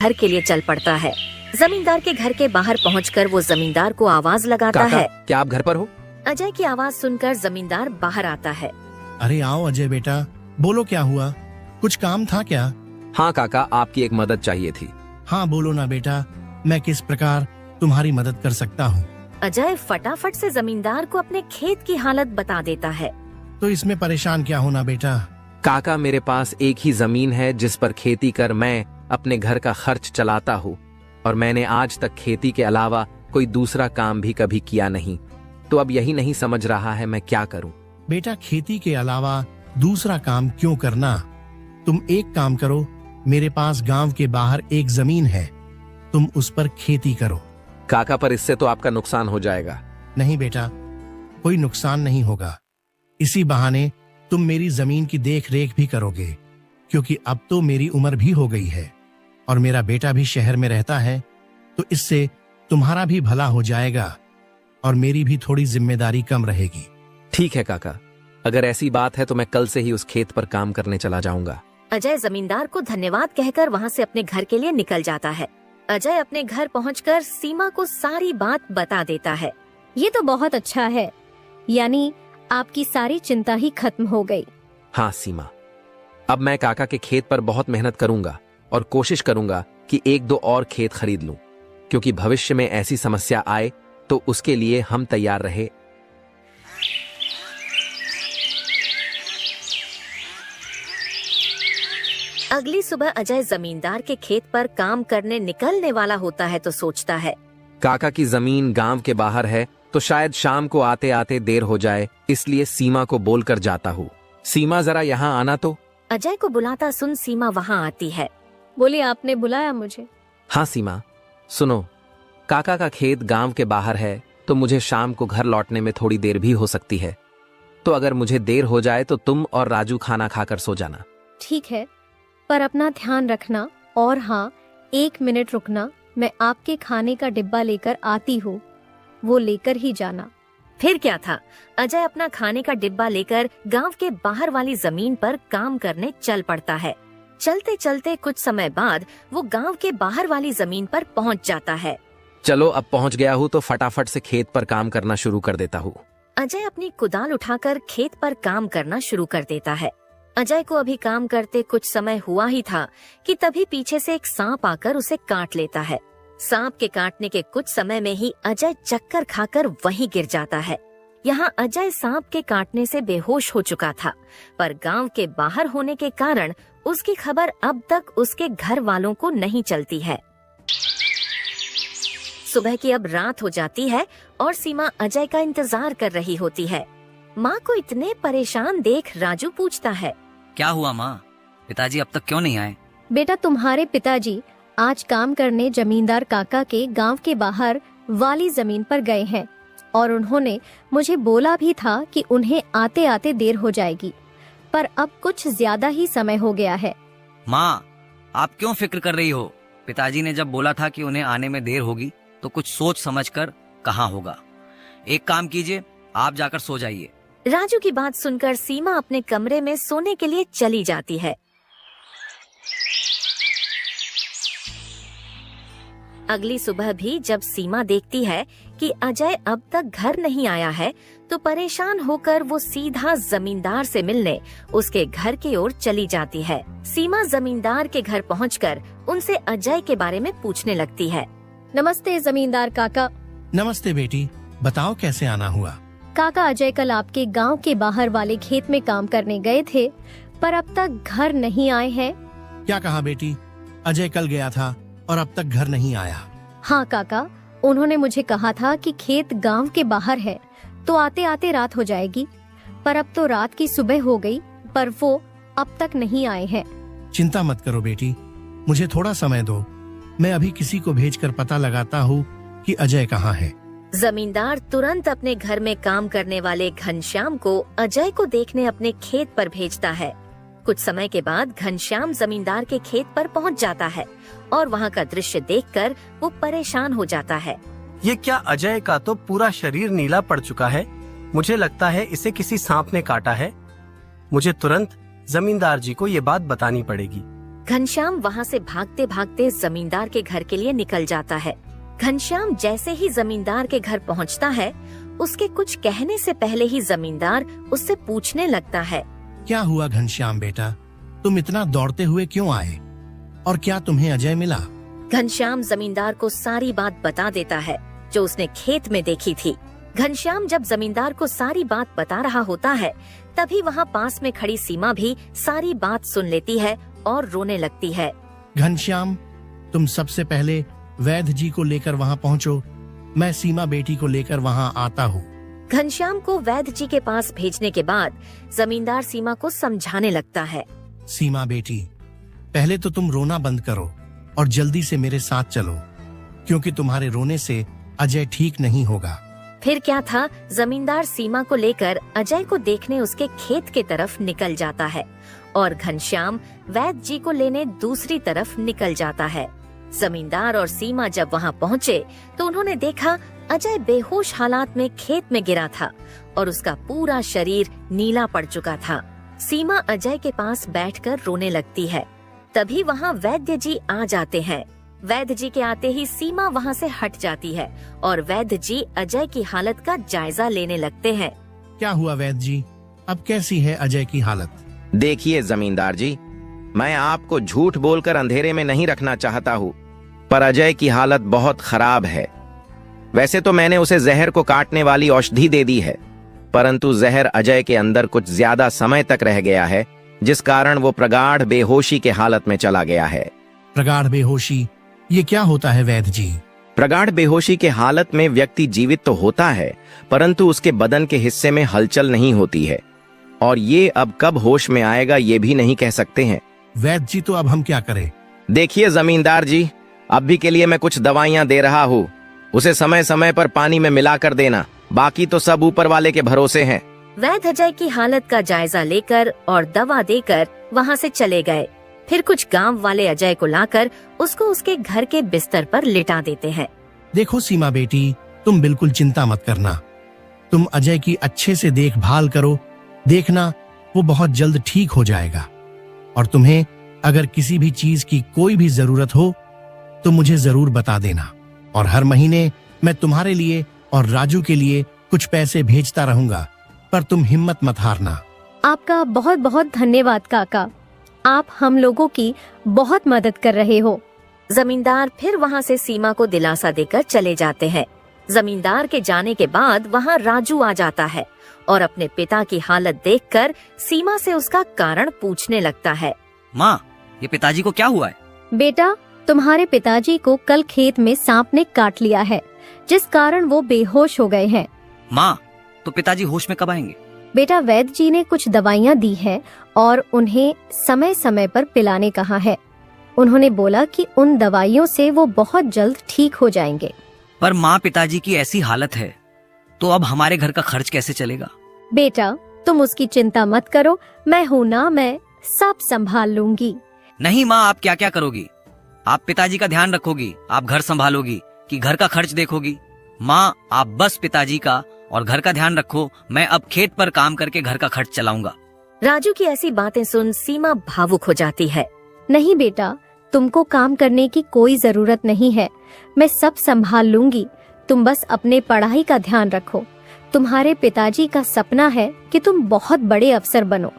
घर के लिए चल पड़ता है। जमींदार के घर के बाहर पहुंचकर वो जमींदार को आवाज लगाता काका, है। क्या आप घर पर हो? अजय की आवाज सुनकर जमींदार बाहर आता है। अरे आओ अजय बेटा, बोलो क्या हुआ, कुछ काम था क्या? हाँ काका, आपकी एक मदद चाहिए थी। हाँ बोलो ना बेटा, मैं किस प्रकार तुम्हारी मदद कर सकता हूँ? अजय फटाफट से जमींदार को अपने खेत की हालत बता देता है। तो इसमें परेशान क्या होना बेटा। काका, मेरे पास एक ही जमीन है जिस पर खेती कर मैं अपने घर का खर्च चलाता हूँ, और मैंने आज तक खेती के अलावा कोई दूसरा काम भी कभी किया नहीं। तो अब यही नहीं समझ रहा है मैं क्या करूँ। बेटा खेती के अलावा दूसरा काम क्यों करना, तुम एक काम करो, मेरे पास गांव के बाहर एक जमीन है, तुम उस पर खेती करो। काका, पर इससे तो आपका नुकसान हो जाएगा। नहीं बेटा, कोई नुकसान नहीं होगा। इसी बहाने तुम मेरी जमीन की देख रेख भी करोगे, क्योंकि अब तो मेरी उम्र भी हो गई है और मेरा बेटा भी शहर में रहता है, तो इससे तुम्हारा भी भला हो जाएगा और मेरी भी थोड़ी जिम्मेदारी कम रहेगी। ठीक है काका, अगर ऐसी बात है तो मैं कल से ही उस खेत पर काम करने चला जाऊंगा। अजय जमींदार को धन्यवाद कहकर वहाँ से अपने घर के लिए निकल जाता है। अजय अपने घर पहुंचकर सीमा को सारी बात बता देता है। ये तो बहुत अच्छा है, यानी आपकी सारी चिंता ही खत्म हो गई। हाँ सीमा, अब मैं काका के खेत पर बहुत मेहनत करूंगा और कोशिश करूंगा कि एक दो और खेत खरीद लूं, क्योंकि भविष्य में ऐसी समस्या आए तो उसके लिए हम तैयार रहे। अगली सुबह अजय जमींदार के खेत पर काम करने निकलने वाला होता है तो सोचता है, काका की जमीन गांव के बाहर है तो शायद शाम को आते आते देर हो जाए, इसलिए सीमा को बोलकर जाता हूँ, सीमा जरा यहाँ आना तो। अजय को बुलाता सुन सीमा वहाँ आती है। बोलिए, आपने बुलाया मुझे? हाँ सीमा, सुनो, काका का खेत गांव के बाहर है तो मुझे शाम को घर लौटने में थोड़ी देर भी हो सकती है, तो अगर मुझे देर हो जाए तो तुम और राजू खाना खाकर सो जाना। ठीक है, पर अपना ध्यान रखना, और हाँ, 1 मिनट रुकना, मैं आपके खाने का डिब्बा लेकर आती हूँ, वो लेकर ही जाना। फिर क्या था, अजय अपना खाने का डिब्बा लेकर गांव के बाहर वाली जमीन पर काम करने चल पड़ता है। चलते चलते कुछ समय बाद वो गांव के बाहर वाली जमीन पर पहुंच जाता है। चलो, अब पहुंच गया हूँ तो फटाफट से खेत पर काम करना शुरू कर देता हूँ। अजय अपनी कुदाल उठाकर खेत पर काम करना शुरू कर देता है। अजय को अभी काम करते कुछ समय हुआ ही था कि तभी पीछे से एक सांप आकर उसे काट लेता है। सांप के काटने के कुछ समय में ही अजय चक्कर खाकर वहीं गिर जाता है। यहाँ अजय सांप के काटने से बेहोश हो चुका था, पर गांव के बाहर होने के कारण उसकी खबर अब तक उसके घर वालों को नहीं चलती है। सुबह की अब रात हो जाती है और सीमा अजय का इंतजार कर रही होती है। माँ को इतने परेशान देख राजू पूछता है, क्या हुआ माँ, पिताजी अब तक क्यों नहीं आए? बेटा, तुम्हारे पिताजी आज काम करने जमींदार काका के गांव के बाहर वाली जमीन पर गए हैं, और उन्होंने मुझे बोला भी था कि उन्हें आते आते देर हो जाएगी, पर अब कुछ ज्यादा ही समय हो गया है। माँ, आप क्यों फिक्र कर रही हो? पिताजी ने जब बोला था कि उन्हें आने में देर होगी तो कुछ सोच समझकर कहा होगा। एक काम कीजिए, आप जाकर सो जाइए। राजू की बात सुनकर सीमा अपने कमरे में सोने के लिए चली जाती है। अगली सुबह भी जब सीमा देखती है कि अजय अब तक घर नहीं आया है, तो परेशान होकर वो सीधा जमींदार से मिलने उसके घर की ओर चली जाती है। सीमा जमींदार के घर पहुंचकर उनसे अजय के बारे में पूछने लगती है। नमस्ते जमींदार काका। नमस्ते बेटी, बताओ कैसे आना हुआ? काका, अजय कल आपके गांव के बाहर वाले खेत में काम करने गए थे, पर अब तक घर नहीं आए हैं। क्या कहा बेटी? अजय कल गया था और अब तक घर नहीं आया? हाँ काका, उन्होंने मुझे कहा था कि खेत गांव के बाहर है तो आते आते रात हो जाएगी, पर अब तो रात की सुबह हो गई, पर वो अब तक नहीं आए हैं। चिंता मत करो बेटी, मुझे थोड़ा समय दो, मैं अभी किसी को भेजकर पता लगाता हूँ कि अजय कहाँ है। जमींदार तुरंत अपने घर में काम करने वाले घनश्याम को अजय को देखने अपने खेत पर भेजता है। कुछ समय के बाद घनश्याम जमींदार के खेत पर पहुंच जाता है और वहां का दृश्य देखकर वो परेशान हो जाता है। ये क्या, अजय का तो पूरा शरीर नीला पड़ चुका है, मुझे लगता है इसे किसी सांप ने काटा है। मुझे तुरंत जमींदार जी को ये बात बतानी पड़ेगी। घनश्याम वहाँ से भागते भागते जमींदार के घर के लिए निकल जाता है। घनश्याम जैसे ही जमींदार के घर पहुँचता है, उसके कुछ कहने से पहले ही जमींदार उससे पूछने लगता है। क्या हुआ घनश्याम बेटा, तुम इतना दौड़ते हुए क्यों आए, और क्या तुम्हें अजय मिला? घनश्याम जमींदार को सारी बात बता देता है जो उसने खेत में देखी थी। घनश्याम जब जमींदार को सारी बात बता रहा होता है, तभी वहाँ पास में खड़ी सीमा भी सारी बात सुन लेती है और रोने लगती है। घनश्याम, तुम सबसे पहले वैद्य जी को लेकर वहाँ पहुँचो, मैं सीमा बेटी को लेकर वहाँ आता हूँ। घनश्याम को वैद्य जी के पास भेजने के बाद जमींदार सीमा को समझाने लगता है। सीमा बेटी, पहले तो तुम रोना बंद करो और जल्दी से मेरे साथ चलो, क्योंकि तुम्हारे रोने से अजय ठीक नहीं होगा। फिर क्या था, जमींदार सीमा को लेकर अजय को देखने उसके खेत के तरफ निकल जाता है और घनश्याम वैद्य जी को लेने दूसरी तरफ निकल जाता है। जमींदार और सीमा जब वहाँ पहुँचे तो उन्होंने देखा अजय बेहोश हालात में खेत में गिरा था और उसका पूरा शरीर नीला पड़ चुका था। सीमा अजय के पास बैठकर रोने लगती है। तभी वहाँ वैद्य जी आ जाते हैं। वैद्य जी के आते ही सीमा वहाँ से हट जाती है और वैद्य जी अजय की हालत का जायजा लेने लगते हैं। क्या हुआ वैद्य जी, अब कैसी है अजय की हालत? देखिए जमींदार जी, मैं आपको झूठ बोलकर अंधेरे में नहीं रखना चाहता हूँ, पर अजय की हालत बहुत खराब है। वैसे तो मैंने उसे जहर को काटने वाली औषधि दे दी है, परंतु जहर अजय के अंदर कुछ ज्यादा समय तक रह गया है, जिस कारण वो प्रगाढ़ बेहोशी के हालत में चला गया है। प्रगाढ़ बेहोशी, ये क्या होता है वैद्य जी? प्रगाढ़ बेहोशी के हालत में व्यक्ति जीवित तो होता है, परंतु उसके बदन के हिस्से में हलचल नहीं होती है, और ये अब कब होश में आएगा ये भी नहीं कह सकते हैं। वैद्य जी, तो अब हम क्या करें? देखिए जमींदार जी, अभी के लिए मैं कुछ दवाइयां दे रहा हूँ, उसे समय समय पर पानी में मिलाकर देना, बाकी तो सब ऊपर वाले के भरोसे हैं। वैद्य अजय की हालत का जायजा लेकर और दवा देकर वहाँ से चले गए। फिर कुछ गांव वाले अजय को लाकर उसको उसके घर के बिस्तर पर लिटा देते हैं। देखो सीमा बेटी, तुम बिल्कुल चिंता मत करना, तुम अजय की अच्छे से देखभाल करो, देखना वो बहुत जल्द ठीक हो जाएगा। और तुम्हें अगर किसी भी चीज की कोई भी जरूरत हो तो मुझे जरूर बता देना, और हर महीने मैं तुम्हारे लिए और राजू के लिए कुछ पैसे भेजता रहूंगा, पर तुम हिम्मत मत हारना। आपका बहुत बहुत धन्यवाद काका, आप हम लोगों की बहुत मदद कर रहे हो। जमींदार फिर वहाँ से सीमा को दिलासा देकर चले जाते हैं। जमींदार के जाने के बाद वहाँ राजू आ जाता है और अपने पिता की हालत देखकर सीमा से उसका कारण पूछने लगता है। माँ, ये पिताजी को क्या हुआ है? बेटा, तुम्हारे पिताजी को कल खेत में सांप ने काट लिया है, जिस कारण वो बेहोश हो गए हैं। माँ, तो पिताजी होश में कब आएंगे? बेटा, वैद्य जी ने कुछ दवाइयाँ दी हैं और उन्हें समय समय पर पिलाने कहा है। उन्होंने बोला कि उन दवाइयों से वो बहुत जल्द ठीक हो जाएंगे। पर माँ, पिताजी की ऐसी हालत है तो अब हमारे घर का खर्च कैसे चलेगा? बेटा, तुम उसकी चिंता मत करो, मैं हूँ ना, मैं सब संभाल लूंगी। नहीं माँ, आप क्या क्या करोगी? आप पिताजी का ध्यान रखोगी, आप घर संभालोगी कि घर का खर्च देखोगी? माँ, आप बस पिताजी का और घर का ध्यान रखो, मैं अब खेत पर काम करके घर का खर्च चलाऊंगा। राजू की ऐसी बातें सुन सीमा भावुक हो जाती है। नहीं बेटा, तुमको काम करने की कोई जरूरत नहीं है, मैं सब संभाल लूंगी, तुम बस अपने पढ़ाई का ध्यान रखो। तुम्हारे पिताजी का सपना है कि तुम बहुत बड़े अफसर बनो,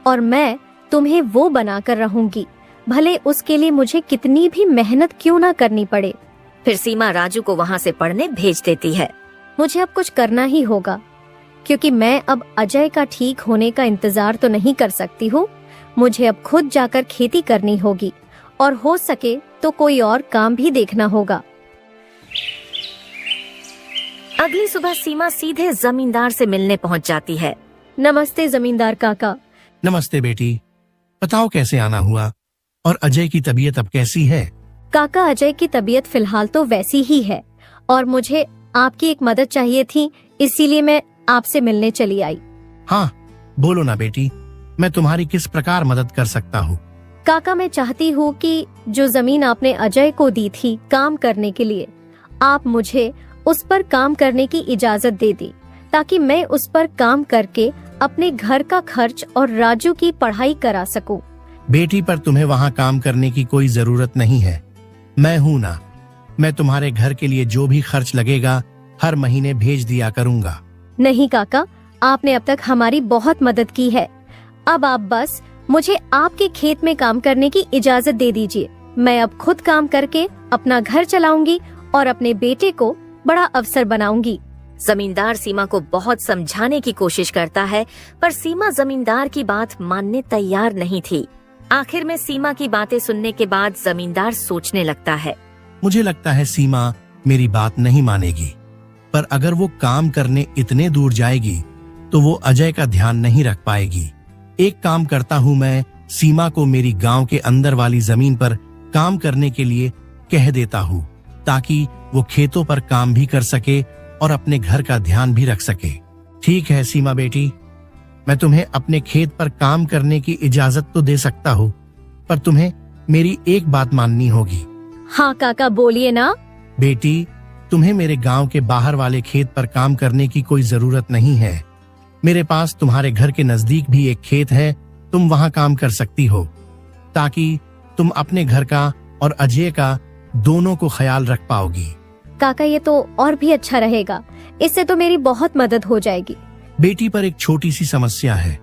और मैं तुम्हें वो बनाकर रहूंगी, भले उसके लिए मुझे कितनी भी मेहनत क्यों ना करनी पड़े। फिर सीमा राजू को वहाँ से पढ़ने भेज देती है। मुझे अब कुछ करना ही होगा, क्योंकि मैं अब अजय का ठीक होने का इंतजार तो नहीं कर सकती हूँ। मुझे अब खुद जाकर खेती करनी होगी, और हो सके तो कोई और काम भी देखना होगा। अगली सुबह सीमा सीधे जमींदार से मिलने पहुँच जाती है। नमस्ते जमींदार काका। नमस्ते बेटी, बताओ कैसे आना हुआ, और अजय की तबीयत अब कैसी है? काका, अजय की तबीयत फिलहाल तो वैसी ही है, और मुझे आपकी एक मदद चाहिए थी, इसीलिए मैं आपसे मिलने चली आई। हाँ, बोलो ना बेटी, मैं तुम्हारी किस प्रकार मदद कर सकता हूँ? काका, मैं चाहती हूँ कि जो जमीन आपने अजय को दी थी काम करने के लिए, आप मुझे उस पर काम करने की इजाजत दे दी, ताकि मैं उस पर काम करके अपने घर का खर्च और राजू की पढ़ाई करा सकूं। बेटी, पर तुम्हें वहां काम करने की कोई जरूरत नहीं है। मैं हूं ना, मैं तुम्हारे घर के लिए जो भी खर्च लगेगा हर महीने भेज दिया करूंगा। नहीं काका, आपने अब तक हमारी बहुत मदद की है। अब आप बस मुझे आपके खेत में काम करने की इजाजत दे दीजिए। मैं अब खुद काम करके अपना घर चलाऊंगी और अपने बेटे को बड़ा अफसर बनाऊंगी। जमींदार सीमा को बहुत समझाने की कोशिश करता है, पर सीमा जमींदार की बात मानने तैयार नहीं थी। आखिर में सीमा की बातें सुनने के बाद जमींदार सोचने लगता है। मुझे लगता है सीमा मेरी बात नहीं मानेगी, पर अगर वो काम करने इतने दूर जाएगी तो वो अजय का ध्यान नहीं रख पाएगी। एक काम करता हूँ, मैं सीमा को मेरी गांव के अंदर वाली जमीन पर काम करने के लिए कह देता हूँ, ताकि वो खेतों पर काम भी कर सके और अपने घर का ध्यान भी रख सके। ठीक है सीमा बेटी, मैं तुम्हें अपने खेत पर काम करने की इजाजत तो दे सकता हूँ, पर तुम्हें मेरी एक बात माननी होगी। हाँ काका, बोलिए ना। बेटी, तुम्हें मेरे गांव के बाहर वाले खेत पर काम करने की कोई जरूरत नहीं है। मेरे पास तुम्हारे घर के नजदीक भी एक खेत है, तुम वहां काम कर सकती हो, ताकि तुम अपने घर का और अजय का दोनों को ख्याल रख पाओगी। काका, ये तो और भी अच्छा रहेगा, इससे तो मेरी बहुत मदद हो जाएगी। बेटी, पर एक छोटी सी समस्या है,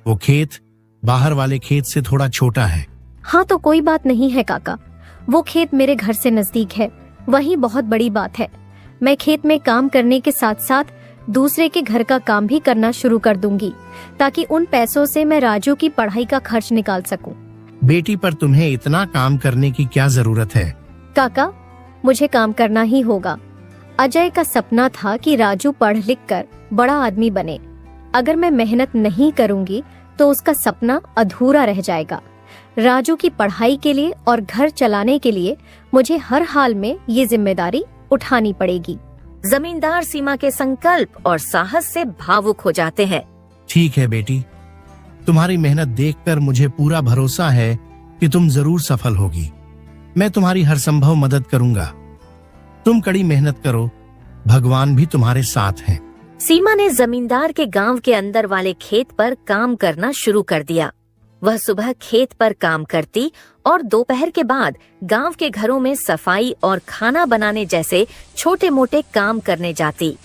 वो खेत बाहर वाले खेत से थोड़ा छोटा है। हाँ तो कोई बात नहीं है काका, वो खेत मेरे घर से नजदीक है, वही बहुत बड़ी बात है। मैं खेत में काम करने के साथ साथ दूसरे के घर का काम भी करना शुरू कर दूंगी, ताकि उन पैसों से मैं राजू की पढ़ाई का खर्च निकाल सकूं। बेटी, पर तुम्हें इतना काम करने की क्या जरूरत है? काका, मुझे काम करना ही होगा। अजय का सपना था कि राजू पढ़ लिख कर बड़ा आदमी बने। अगर मैं मेहनत नहीं करूंगी तो उसका सपना अधूरा रह जाएगा। राजू की पढ़ाई के लिए और घर चलाने के लिए मुझे हर हाल में ये जिम्मेदारी उठानी पड़ेगी। जमींदार सीमा के संकल्प और साहस से भावुक हो जाते हैं। ठीक है बेटी, तुम्हारी मेहनत देखकर मुझे पूरा भरोसा है कि तुम जरूर सफल होगी। मैं तुम्हारी हर संभव मदद करूंगा। तुम कड़ी मेहनत करो, भगवान भी तुम्हारे साथ हैं। सीमा ने जमींदार के गांव के अंदर वाले खेत पर काम करना शुरू कर दिया। वह सुबह खेत पर काम करती और दोपहर के बाद गांव के घरों में सफाई और खाना बनाने जैसे छोटे मोटे काम करने जाती।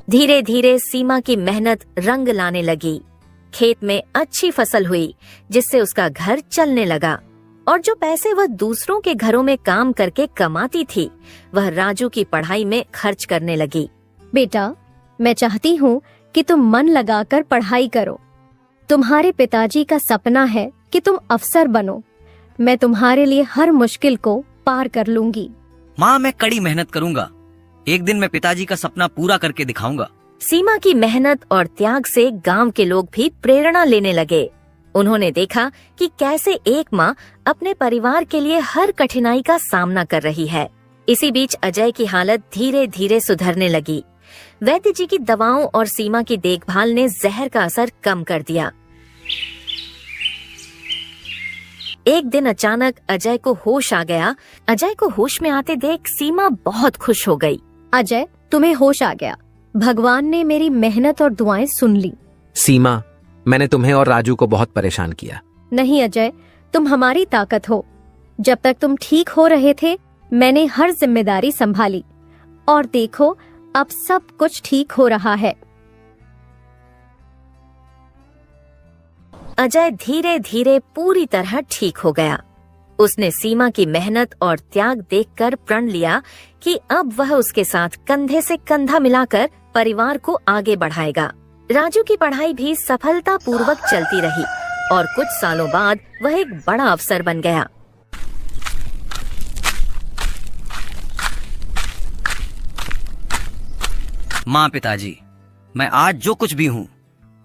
धीरे धीरे सीमा की मेहनत रंग लाने लगी। खेत में अच्छी फसल हुई, जिससे उसका घर चलने लगा, और जो पैसे वह दूसरों के घरों में काम करके कमाती थी, वह राजू की पढ़ाई में खर्च करने लगी। बेटा, मैं चाहती हूँ कि तुम मन लगाकर पढ़ाई करो। तुम्हारे पिताजी का सपना है कि तुम अफसर बनो। मैं तुम्हारे लिए हर मुश्किल को पार कर लूंगी। माँ, मैं कड़ी मेहनत करूंगा। एक दिन मैं पिताजी का सपना पूरा करके दिखाऊंगा। सीमा की मेहनत और त्याग से गांव के लोग भी प्रेरणा लेने लगे। उन्होंने देखा कि कैसे एक माँ अपने परिवार के लिए हर कठिनाई का सामना कर रही है। इसी बीच अजय की हालत धीरे धीरे सुधरने लगी। वैद्य जी की दवाओं और सीमा की देखभाल ने जहर का असर कम कर दिया। एक दिन अचानक अजय को होश आ गया। अजय को होश में आते देख सीमा बहुत खुश हो गई। अजय, तुम्हें होश आ गया। भगवान ने मेरी मेहनत और दुआएं सुन ली। सीमा, मैंने तुम्हें और राजू को बहुत परेशान किया। नहीं अजय, तुम हमारी ताकत हो। जब तक तुम ठीक हो रहे थे, मैंने हर जिम्मेदारी संभाली, और देखो अब सब कुछ ठीक हो रहा है। अजय धीरे धीरे पूरी तरह ठीक हो गया। उसने सीमा की मेहनत और त्याग देखकर प्रण लिया कि अब वह उसके साथ कंधे से कंधा मिलाकर परिवार को आगे बढ़ाएगा। राजू की पढ़ाई भी सफलतापूर्वक चलती रही और कुछ सालों बाद वह एक बड़ा अफसर बन गया। माँ, पिताजी, मैं आज जो कुछ भी हूँ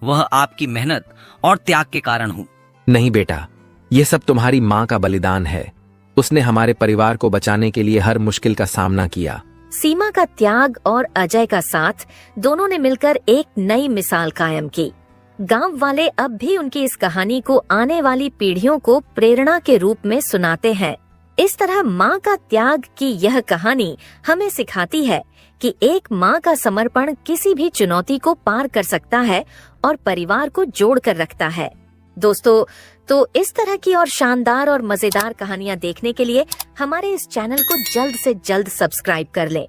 वह आपकी मेहनत और त्याग के कारण हूँ। नहीं बेटा, ये सब तुम्हारी माँ का बलिदान है। उसने हमारे परिवार को बचाने के लिए हर मुश्किल का सामना किया। सीमा का त्याग और अजय का साथ, दोनों ने मिलकर एक नई मिसाल कायम की। गांव वाले अब भी उनकी इस कहानी को आने वाली पीढ़ियों को प्रेरणा के रूप में सुनाते हैं। इस तरह माँ का त्याग की यह कहानी हमें सिखाती है कि एक माँ का समर्पण किसी भी चुनौती को पार कर सकता है और परिवार को जोड़कर रखता है। दोस्तों, तो इस तरह की और शानदार और मजेदार कहानियां देखने के लिए हमारे इस चैनल को जल्द से जल्द सब्सक्राइब कर लें।